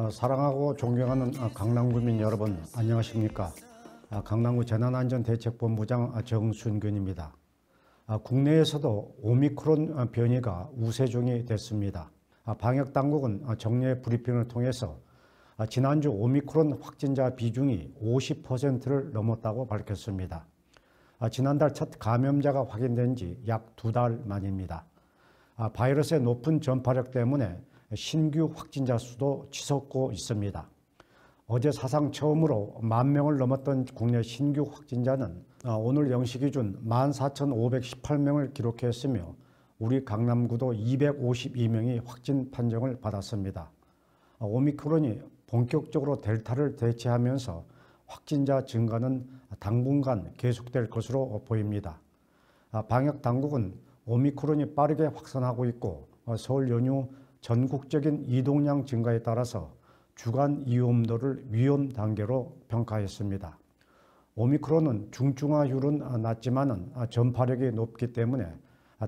사랑하고 존경하는 강남구민 여러분, 안녕하십니까? 강남구 재난안전대책본부장 정순균입니다. 국내에서도 오미크론 변이가 우세종이 됐습니다. 방역당국은 정례 브리핑을 통해서 지난주 오미크론 확진자 비중이 50%를 넘었다고 밝혔습니다. 지난달 첫 감염자가 확인된 지 약 2달 만입니다. 바이러스의 높은 전파력 때문에 신규 확진자 수도 치솟고 있습니다. 어제 사상 처음으로 10,000명을 넘었던 국내 신규 확진자는 오늘 0시 기준 14,518명을 기록했으며 우리 강남구도 252명이 확진 판정을 받았습니다. 오미크론이 본격적으로 델타를 대체하면서 확진자 증가는 당분간 계속될 것으로 보입니다. 방역당국은 오미크론이 빠르게 확산하고 있고 설 연휴 전국적인 이동량 증가에 따라서 주간 위험도를 위험 단계로 평가했습니다. 오미크론은 중증화율은 낮지만 전파력이 높기 때문에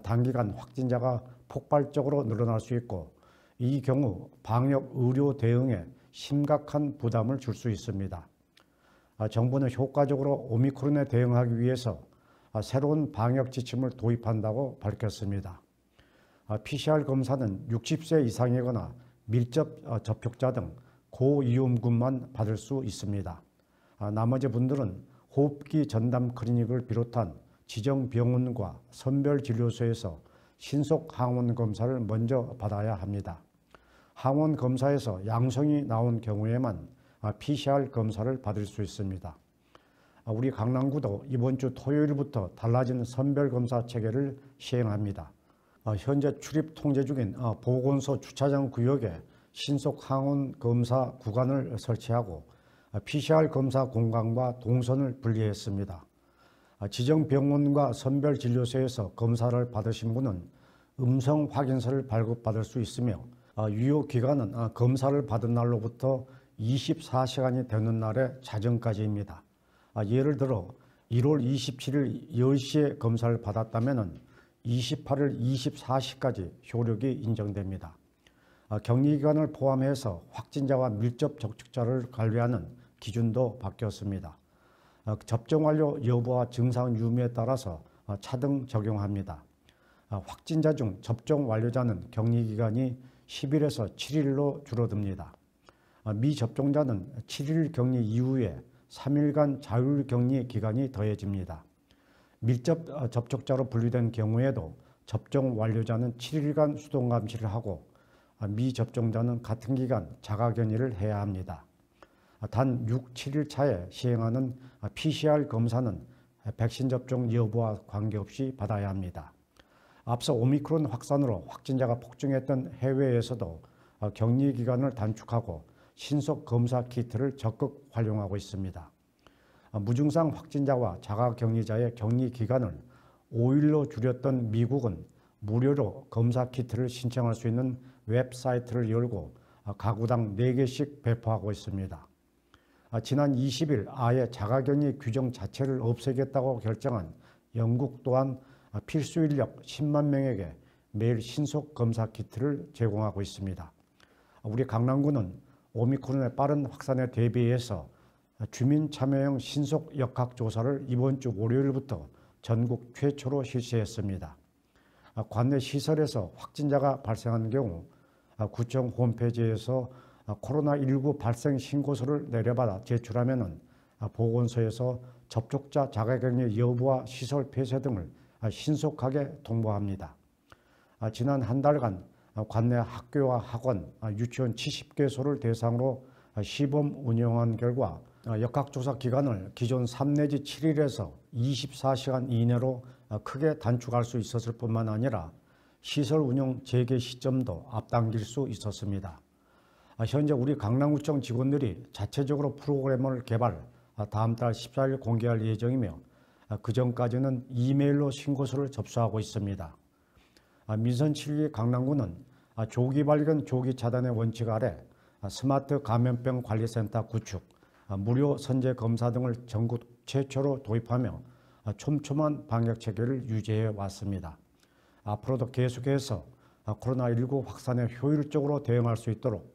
단기간 확진자가 폭발적으로 늘어날 수 있고 이 경우 방역 의료 대응에 심각한 부담을 줄 수 있습니다. 정부는 효과적으로 오미크론에 대응하기 위해서 새로운 방역 지침을 도입한다고 밝혔습니다. PCR 검사는 60세 이상이거나 밀접 접촉자 등 고위험군만 받을 수 있습니다. 나머지 분들은 호흡기 전담 클리닉을 비롯한 지정 병원과 선별진료소에서 신속 항원 검사를 먼저 받아야 합니다. 항원 검사에서 양성이 나온 경우에만 PCR 검사를 받을 수 있습니다. 우리 강남구도 이번 주 토요일부터 달라진 선별검사 체계를 시행합니다. 현재 출입 통제 중인 보건소 주차장 구역에 신속 항원 검사 구간을 설치하고 PCR 검사 공간과 동선을 분리했습니다. 지정 병원과 선별 진료소에서 검사를 받으신 분은 음성 확인서를 발급받을 수 있으며 유효 기간은 검사를 받은 날로부터 24시간이 되는 날의 자정까지입니다. 예를 들어 1월 27일 10시에 검사를 받았다면 28일 24시까지 효력이 인정됩니다. 격리기간을 포함해서 확진자와 밀접 접촉자를 관리하는 기준도 바뀌었습니다. 접종 완료 여부와 증상 유무에 따라서 차등 적용합니다. 확진자 중 접종 완료자는 격리기간이 10일에서 7일로 줄어듭니다. 미접종자는 7일 격리 이후에 3일간 자율격리 기간이 더해집니다. 밀접 접촉자로 분류된 경우에도 접종 완료자는 7일간 수동감시를 하고 미접종자는 같은 기간 자가격리를 해야 합니다. 단 6, 7일 차에 시행하는 PCR 검사는 백신 접종 여부와 관계없이 받아야 합니다. 앞서 오미크론 확산으로 확진자가 폭증했던 해외에서도 격리 기간을 단축하고 신속 검사 키트를 적극 활용하고 있습니다. 무증상 확진자와 자가격리자의 격리 기간을 5일로 줄였던 미국은 무료로 검사 키트를 신청할 수 있는 웹사이트를 열고 가구당 4개씩 배포하고 있습니다. 지난 20일 아예 자가격리 규정 자체를 없애겠다고 결정한 영국 또한 필수 인력 10만 명에게 매일 신속 검사 키트를 제공하고 있습니다. 우리 강남구는 오미크론의 빠른 확산에 대비해서 주민 참여형 신속 역학조사를 이번 주 월요일부터 전국 최초로 실시했습니다. 관내 시설에서 확진자가 발생한 경우 구청 홈페이지에서 코로나19 발생 신고서를 내려받아 제출하면 보건소에서 접촉자 자가격리 여부와 시설 폐쇄 등을 신속하게 통보합니다. 지난 한 달간 관내 학교와 학원, 유치원 70개소를 대상으로 시범 운영한 결과 역학조사 기간을 기존 3 내지 7일에서 24시간 이내로 크게 단축할 수 있었을 뿐만 아니라 시설 운영 재개 시점도 앞당길 수 있었습니다. 현재 우리 강남구청 직원들이 자체적으로 프로그램을 개발, 다음 달 14일 공개할 예정이며 그 전까지는 이메일로 신고서를 접수하고 있습니다. 민선 7기 강남구는 조기 발견, 조기 차단의 원칙 아래 스마트 감염병 관리센터 구축, 무료 선제 검사 등을 전국 최초로 도입하며 촘촘한 방역 체계를 유지해 왔습니다. 앞으로도 계속해서 코로나19 확산에 효율적으로 대응할 수 있도록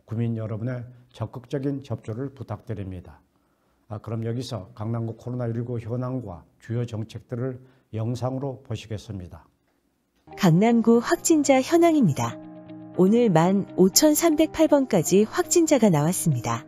구민 여러분의 적극적인 협조를 부탁드립니다. 그럼 여기서 강남구 코로나19 현황과 주요 정책들을 영상으로 보시겠습니다. 강남구 확진자 현황입니다. 오늘 15,308번까지 확진자가 나왔습니다.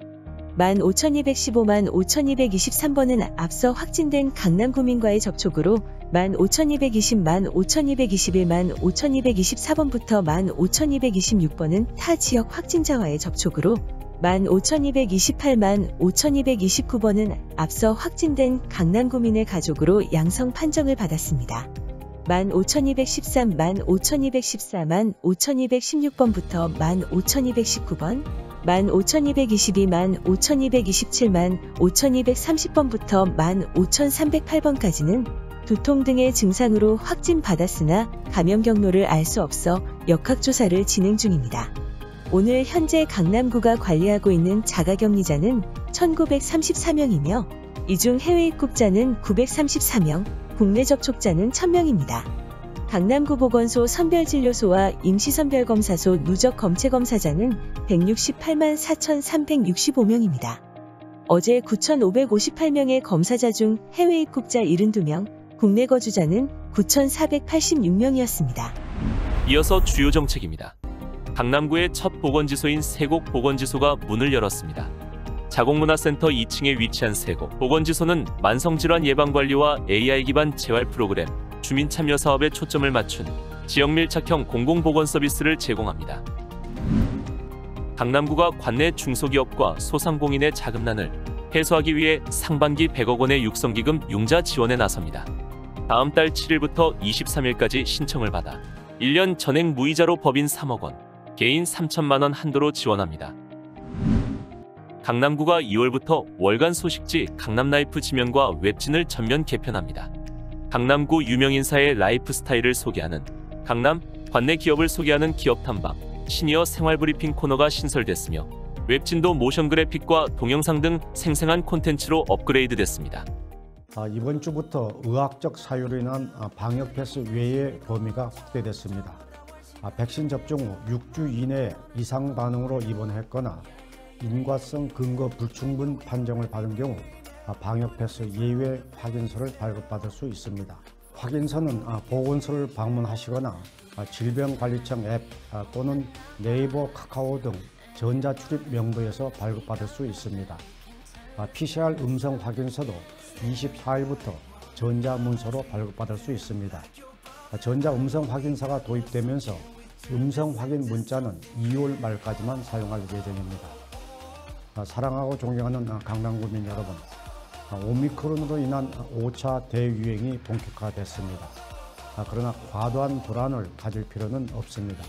15,215만 5,223번은 앞서 확진된 강남구민과의 접촉으로 15,220만 5,221만 5,224번부터 15,226번은 타 지역 확진자와의 접촉으로 15,228만 5,229번은 앞서 확진된 강남구민의 가족으로 양성 판정을 받았습니다. 15,213만 5,214만 5,216번부터 15,219번, 15,222만 5,227만 5,230번부터 15,308번까지는 두통 등의 증상으로 확진받았으나 감염 경로를 알 수 없어 역학조사를 진행 중입니다. 오늘 현재 강남구가 관리하고 있는 자가격리자는 1,934명이며 이 중 해외 입국자는 934명, 국내 접촉자는 1,000명입니다. 강남구 보건소 선별진료소와 임시선별검사소 누적 검체검사자는 168만 4,365명입니다. 어제 9,558명의 검사자 중 해외 입국자 72명, 국내 거주자는 9,486명이었습니다. 이어서 주요 정책입니다. 강남구의 첫 보건지소인 세곡 보건지소가 문을 열었습니다. 자곡문화센터 2층에 위치한 세곡 보건지소는 만성질환 예방관리와 AI 기반 재활 프로그램, 주민 참여 사업에 초점을 맞춘 지역 밀착형 공공보건 서비스를 제공합니다. 강남구가 관내 중소기업과 소상공인의 자금난을 해소하기 위해 상반기 100억 원의 육성기금 융자 지원에 나섭니다. 다음 달 7일부터 23일까지 신청을 받아 1년 전액 무이자로 법인 3억 원, 개인 3천만 원 한도로 지원합니다. 강남구가 2월부터 월간 소식지 강남라이프 지면과 웹진을 전면 개편합니다. 강남구 유명인사의 라이프 스타일을 소개하는 강남 관내 기업을 소개하는 기업탐방, 시니어 생활브리핑 코너가 신설됐으며 웹진도 모션 그래픽과 동영상 등 생생한 콘텐츠로 업그레이드됐습니다. 이번 주부터 의학적 사유로 인한 방역 패스 외의 범위가 확대됐습니다. 백신 접종 후 6주 이내에 이상 반응으로 입원했거나 인과성 근거 불충분 판정을 받은 경우 방역 패스 예외 확인서를 발급받을 수 있습니다. 확인서는 보건소를 방문하시거나 질병관리청 앱 또는 네이버, 카카오 등 전자출입 명부에서 발급받을 수 있습니다. PCR 음성 확인서도 24일부터 전자문서로 발급받을 수 있습니다. 전자 음성 확인서가 도입되면서 음성 확인 문자는 2월 말까지만 사용할 예정입니다. 사랑하고 존경하는 강남구민 여러분, 오미크론으로 인한 5차 대유행이 본격화됐습니다. 그러나 과도한 불안을 가질 필요는 없습니다.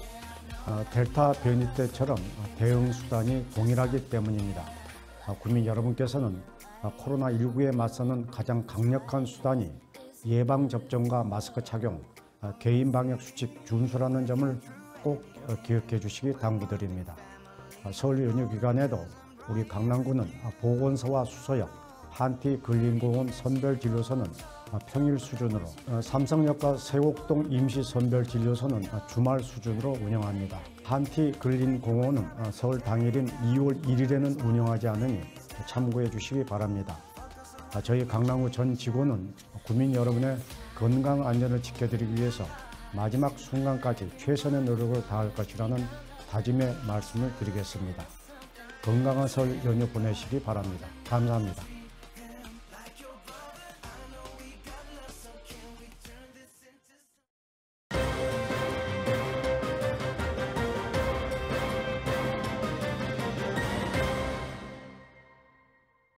델타 변이 때처럼 대응 수단이 동일하기 때문입니다. 국민 여러분께서는 코로나19에 맞서는 가장 강력한 수단이 예방접종과 마스크 착용, 개인 방역 수칙 준수라는 점을 꼭 기억해 주시기 당부드립니다. 설 연휴 기간에도 우리 강남구는 보건소와 수서역, 한티근린공원 선별진료소는 평일 수준으로, 삼성역과 세곡동 임시선별진료소는 주말 수준으로 운영합니다. 한티근린공원은 설 당일인 2월 1일에는 운영하지 않으니 참고해 주시기 바랍니다. 저희 강남구 전 직원은 구민 여러분의 건강 안전을 지켜드리기 위해서 마지막 순간까지 최선의 노력을 다할 것이라는 다짐의 말씀을 드리겠습니다. 건강한 설 연휴 보내시기 바랍니다. 감사합니다.